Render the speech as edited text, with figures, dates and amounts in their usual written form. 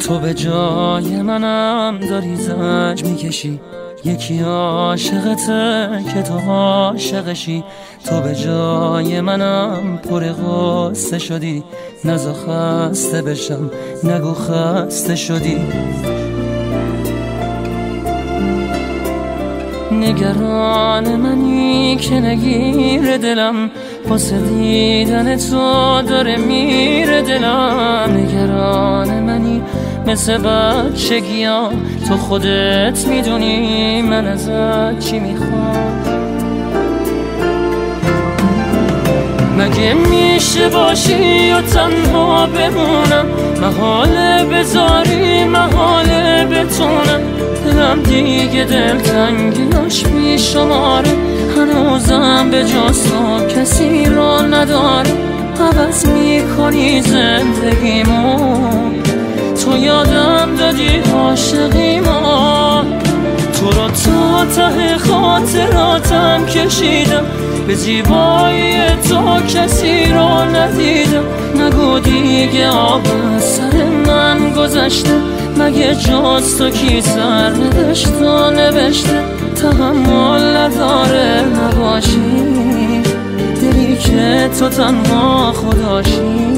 تو به جای منم داری زنج میکشی، یکی عاشقته که تو عاشقشی. تو به جای منم پر غصه شدی، نزا خسته بشم نگو خسته شدی. نگران منی که نگیر دلم، واسه دیدن تو داره میره دلم. نگران منی مثل بچگیام، تو خودت میدونی من ازت چی میخوام. مگه میشه باشی و تنها بمونم، محاله بذاری محاله بتونم. دلم دیگه دلتنگیاش بیشماره، هنوزم به جز تو کسی رو نداره. عوض میکنی زندگیمو، تو یادم دادی عاشقیمو. تو رو تا ته خاطراتم کشیدم، به زیبایی تو کسی رو ندیدم. نگو دیگه آب سر من گذشته، مگه جز تو کی سر نوشت و نوشته. تحمل نداره نباشی، دلی که تو تنها خداشی.